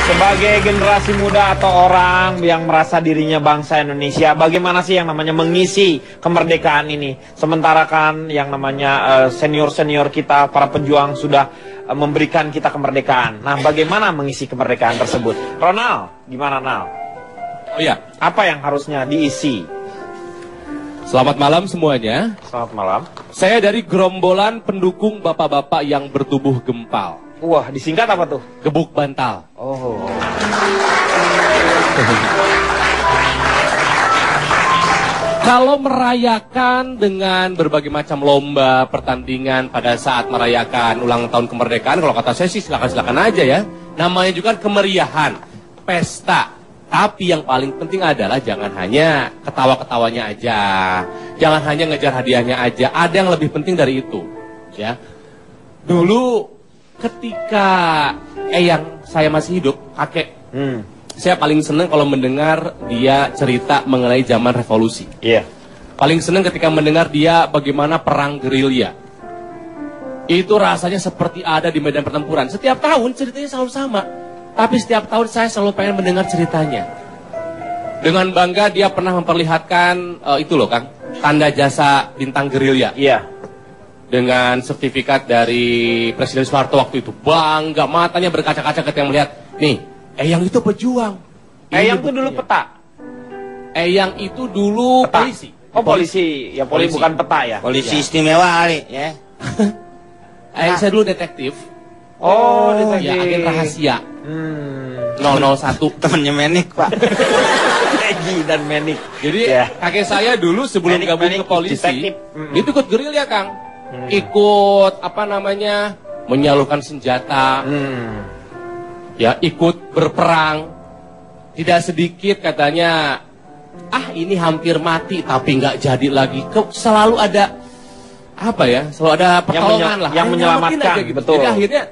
Sebagai generasi muda atau orang yang merasa dirinya bangsa Indonesia, bagaimana sih yang namanya mengisi kemerdekaan ini? Sementara kan yang namanya senior-senior kita, para pejuang sudah memberikan kita kemerdekaan. Nah, bagaimana mengisi kemerdekaan tersebut? Ronald, gimana Nal? Oh iya, apa yang harusnya diisi? Selamat malam semuanya. Selamat malam. Saya dari gerombolan pendukung bapak-bapak yang bertubuh gempal. Wah, disingkat apa tuh? Gebuk bantal. Oh. Kalau merayakan dengan berbagai macam lomba, pertandingan pada saat merayakan ulang tahun kemerdekaan, kalau kata saya sih silakan-silakan aja ya. Namanya juga kemeriahan, pesta. Tapi yang paling penting adalah jangan hanya ketawa-ketawanya aja. Jangan hanya ngejar hadiahnya aja. Ada yang lebih penting dari itu. Ya. Dulu ketika eyang saya masih hidup, kakek, saya paling senang kalau mendengar dia cerita mengenai zaman revolusi. Iya. Paling senang ketika mendengar dia bagaimana perang gerilya. Itu rasanya seperti ada di medan pertempuran. Setiap tahun ceritanya selalu sama. Tapi setiap tahun saya selalu pengen mendengar ceritanya. Dengan bangga dia pernah memperlihatkan itu loh Kang, tanda jasa bintang gerilya. Iya. Dengan sertifikat dari Presiden Soeharto waktu itu. Bangga, matanya berkaca-kaca ketika melihat, nih, eyang itu pejuang. Eyang itu dulu peta. Eyang itu dulu peta. Polisi. Oh polisi, ya polisi bukan peta ya. Polisi ya. Istimewa kali ya. Eyang saya dulu detektif. Oh, detektif. Ya, agen rahasia. 001. Temennya Menik, Pak. Egi dan Menik. Jadi kakek saya dulu sebelum gabung ke polisi, itu ikut gerilya Kang. Ikut apa namanya, menyalurkan senjata, ya ikut berperang. Tidak sedikit katanya, ini hampir mati tapi nggak jadi lagi. Selalu ada apa ya, selalu ada pertolongan lah, yang menyelamatkan gitu. Betul. Jadi akhirnya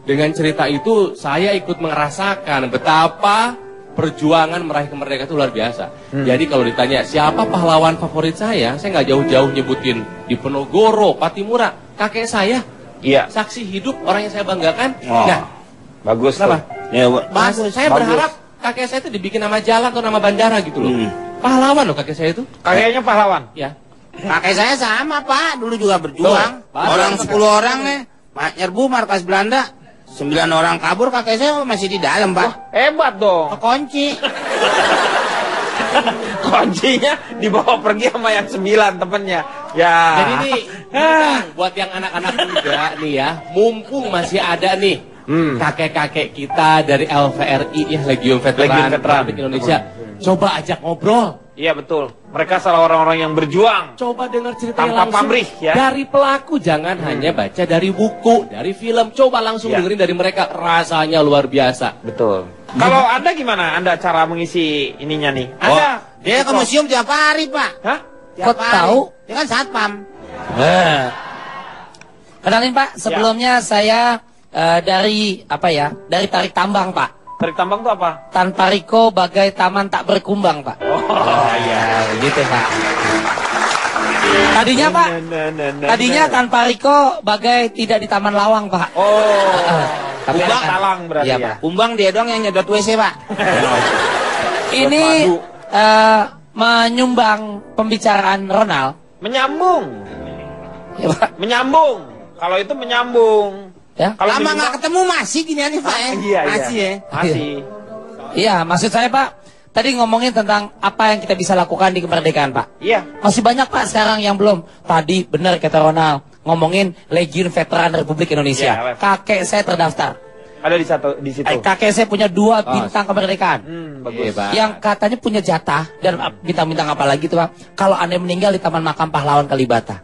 dengan cerita itu saya ikut merasakan betapa perjuangan meraih kemerdekaan itu luar biasa. Jadi kalau ditanya siapa pahlawan favorit saya nggak jauh-jauh nyebutin Diponegoro, Patimura, kakek saya. Iya. Saksi hidup orang yang saya banggakan. Oh, nah, bagus. Kenapa? Ya, bagus. Saya berharap kakek saya itu dibikin nama jalan atau nama bandara gitu loh. Pahlawan loh kakek saya itu. Kakeknya pahlawan. Ya. Kakek saya sama Pak, dulu juga berjuang. Orang 10 orang nih, nyerbu markas Belanda. 9 orang kabur, kakek saya masih di dalam, Pak. Wah, hebat dong. Kekunci. Kuncinya dibawa pergi sama yang 9 temennya. Ya. Jadi ini buat yang anak-anak muda nih ya, mumpung masih ada nih kakek-kakek kita dari LVRI ya, Legiun Veteran Republik Indonesia. Coba ajak ngobrol. Iya betul. Mereka salah orang-orang yang berjuang. Coba dengar ceritanya tanpa langsung pamrih ya. Dari pelaku, jangan hanya baca dari buku, dari film. Coba langsung dengerin dari mereka, rasanya luar biasa. Betul. Kalau Anda gimana? Anda cara mengisi ininya nih? Anda dia ke museum tiap hari, Pak. Hah? Kok tahu? Dia kan satpam. Kenalin Pak, sebelumnya saya dari apa ya? Dari tarik tambang, Pak. Tarik tambang itu apa? Tanpa Riko bagai taman tak berkumbang, Pak. Oh iya, begitu Pak. Tadinya Pak, tadinya tanpa Riko bagai tidak di Taman Lawang, Pak. Oh, tapi talang berarti iya, ya. Pak. Kumbang dia doang yang nyedot WC, Pak. Ini menyumbang pembicaraan Ronald. Menyambung. Ya, Pak. Menyambung. Kalau itu menyambung. Ya. Kalau lama nggak ketemu masih gini nih Pak. Iya, masih ya. Masih. Iya, maksud saya Pak, tadi ngomongin tentang apa yang kita bisa lakukan di kemerdekaan Pak. Iya. Masih banyak Pak sekarang yang belum. Tadi benar kata Ronald, ngomongin Legiun Veteran Republik Indonesia. Ya, kakek saya terdaftar. Ada di situ. Kakek saya punya 2 bintang kemerdekaan. Bagus. Yang katanya punya jatah dan bintang-bintang apa lagi tuh Pak? Kalau Anda meninggal di Taman Makam Pahlawan Kalibata.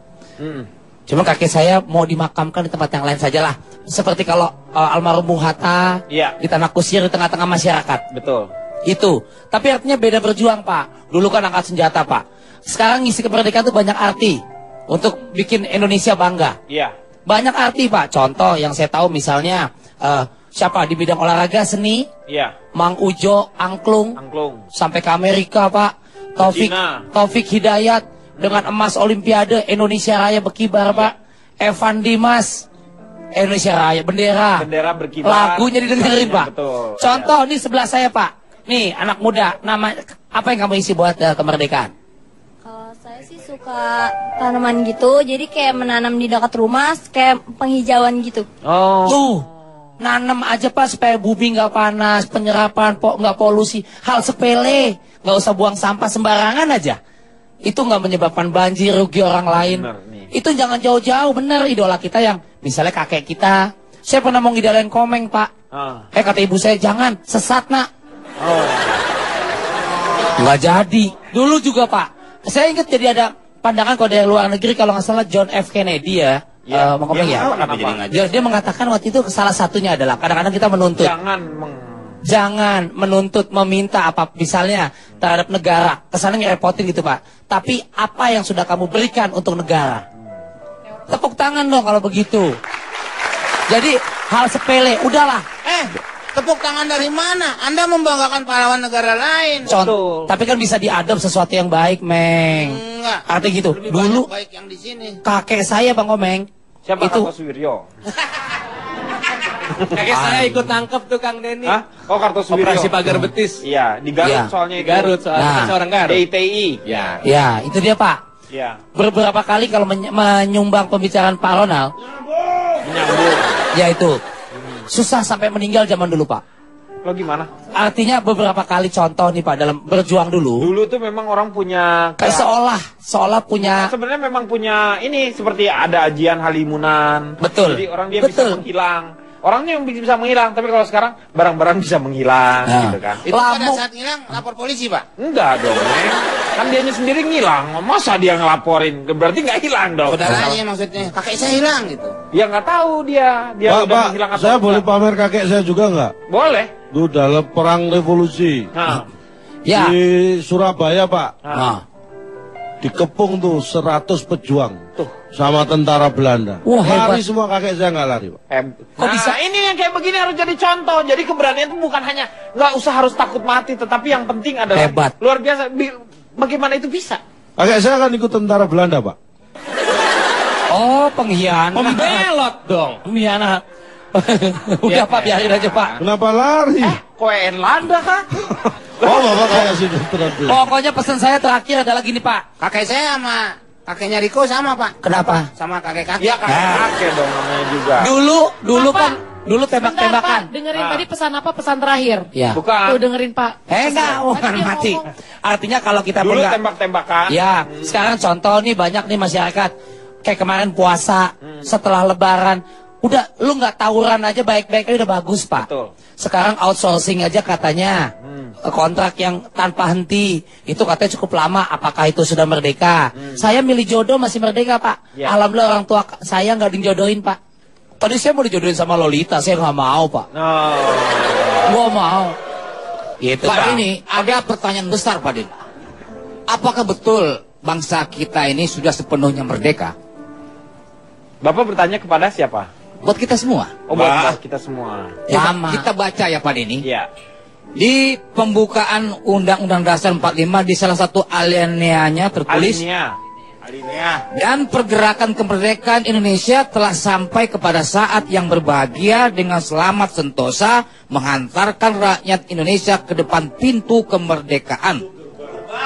Cuma kakek saya mau dimakamkan di tempat yang lain sajalah. Seperti kalau almarhum Bung Hatta di Tanah Kusir di tengah-tengah masyarakat. Betul. Itu. Tapi artinya beda berjuang Pak. Dulu kan angkat senjata Pak. Sekarang ngisi kemerdekaan itu banyak arti. Untuk bikin Indonesia bangga. Iya. Banyak arti Pak. Contoh yang saya tahu misalnya siapa di bidang olahraga seni? Iya. Mang Ujo, angklung. Sampai ke Amerika Pak. Taufik Hidayat dengan emas Olimpiade Indonesia Raya berkibar Pak. Evan Dimas Indonesia Raya, bendera. Bendera berkibar. Lagunya didengerin, Pak. Betul. Contoh nih sebelah saya, Pak. Nih, anak muda, nama apa yang kamu isi buat kemerdekaan? Kalau saya sih suka tanaman gitu, jadi kayak menanam di dekat rumah, kayak penghijauan gitu. Oh. Tuh, nanam aja Pak supaya bumi nggak panas, penyerapan nggak polusi, hal sepele, nggak usah buang sampah sembarangan aja. Itu nggak menyebabkan banjir, rugi orang lain. Bener, nih. Itu jangan jauh-jauh, bener idola kita yang misalnya kakek kita. Saya pernah mau ngidolain Komeng, Pak. Kata ibu saya, jangan, sesat nak. Oh. Nggak jadi. Dulu juga Pak, saya ingat jadi ada pandangan kalau dari luar negeri, kalau nggak salah John F. Kennedy ya. Mau ngomong ya? Dia mengatakan waktu itu salah satunya adalah kadang-kadang kita menuntut. Jangan menuntut, meminta apa misalnya terhadap negara. Kesannya ngerepotin gitu Pak. Tapi apa yang sudah kamu berikan untuk negara? Tepuk tangan dong kalau begitu. Jadi hal sepele, udahlah. Tepuk tangan dari mana? Anda membanggakan pahlawan negara lain. Contoh, tapi kan bisa diadop sesuatu yang baik, Meng. Enggak. Artinya gitu. Lebih Dulu baik yang di sini. kakek saya Bang Komeng. Siapa itu Kartosuwiryo? Kakek saya ikut nangkep tuh Kang Denny. Hah? Oh, Kartosuwiryo. Operasi pagar betis. Iya, di Garut Iya. soalnya Di itu. Garut soalnya Nah. kan seorang Garut. DITI. Ya. Ya, itu dia Pak. Iya. Beberapa kali kalau menyumbang pembicaraan Pak Ronald, Menyambung. ya itu susah sampai meninggal zaman dulu Pak. Lo gimana? Artinya beberapa kali contoh nih Pak dalam berjuang dulu. Dulu tuh memang orang punya Kayak seolah punya. sebenarnya memang punya ini seperti ada ajian halimunan. Betul. Jadi orang dia bisa Betul. menghilang. Orangnya yang bisa menghilang, tapi kalau sekarang barang-barang bisa menghilang Nah. gitu kan. Itu pada Lamu. saat hilang lapor polisi, Pak. Enggak dong, Neng. Kan dianya sendiri ngilang. Masa dia ngelaporin? Berarti nggak hilang dong. Saudaranya maksudnya. Kakek saya hilang gitu. Ya nggak tahu dia Pak, udah Pak, menghilang atau saya enggak. boleh pamer kakek saya juga nggak? Boleh. Itu dalam perang revolusi Nah. Ya. di Surabaya, Pak. Nah. Dikepung tuh 100 pejuang Tuh. sama tentara Belanda. Wah, Lari hebat. semua, kakek saya nggak lari, Pak. Kok Nah, bisa? ini yang kayak begini harus jadi contoh. Jadi keberanian itu bukan hanya nggak usah harus takut mati, tetapi yang penting adalah Hebat. luar biasa. Bagaimana itu bisa? Kakek saya kan ikut tentara Belanda, Pak. Oh, pengkhianat. Pembelot dong. Pengkhianat. Udah Pak, biarin aja Pak. Kenapa lari? Koen Landa kah? Oh, Bapak kayak sinetron dulu. Pokoknya pesan saya terakhir adalah gini Pak. Kakek saya sama kakeknya Riko sama, Pak. Kenapa? Sama kakek-kakek. Ya kakek dong namanya juga. Dulu Pak, kan dulu tembak-tembakan. Pak, dengerin tadi pesan apa? Pesan terakhir. Ya. Bukan. Tuh dengerin Pak. Enggak, bukan dia mati. ngomong. Artinya kalau kita Dulu enggak. tembak-tembakan. Ya, sekarang contoh nih banyak nih masyarakat kayak kemarin puasa, setelah lebaran, udah lu nggak tawuran aja baik-baik aja udah bagus Pak. Betul. Sekarang outsourcing aja katanya, kontrak yang tanpa henti itu katanya cukup lama. Apakah itu sudah merdeka? Saya milih jodoh masih merdeka Pak. Ya. Alhamdulillah orang tua saya nggak dijodohin Pak. Tadi saya mau dijodohin sama Lolita, saya nggak mau Pak. No. Gua mau. Gitu Pak Pak. Denny, ada pertanyaan besar Pak Denny. Apakah betul bangsa kita ini sudah sepenuhnya merdeka? Bapak bertanya kepada siapa? Buat kita semua. Oh, buat kita semua. Coba Sama. kita baca ya Pak Denny. Iya. Di pembukaan Undang-Undang Dasar 45 di salah satu alineanya tertulis Alinea. dan pergerakan kemerdekaan Indonesia telah sampai kepada saat yang berbahagia dengan selamat sentosa menghantarkan rakyat Indonesia ke depan pintu kemerdekaan.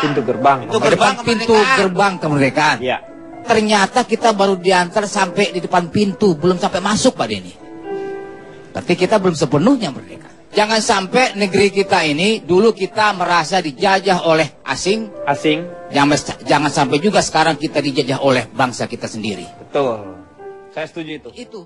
Pintu gerbang. Pintu Ke depan gerbang pintu kemerdekaan. gerbang kemerdekaan. Iya. Ternyata kita baru diantar sampai di depan pintu, belum sampai masuk Pak Denny. Berarti kita belum sepenuhnya merdeka. Jangan sampai negeri kita ini dulu kita merasa dijajah oleh asing. Asing. Jangan sampai juga sekarang kita dijajah oleh bangsa kita sendiri. Betul. Saya setuju itu. Itu.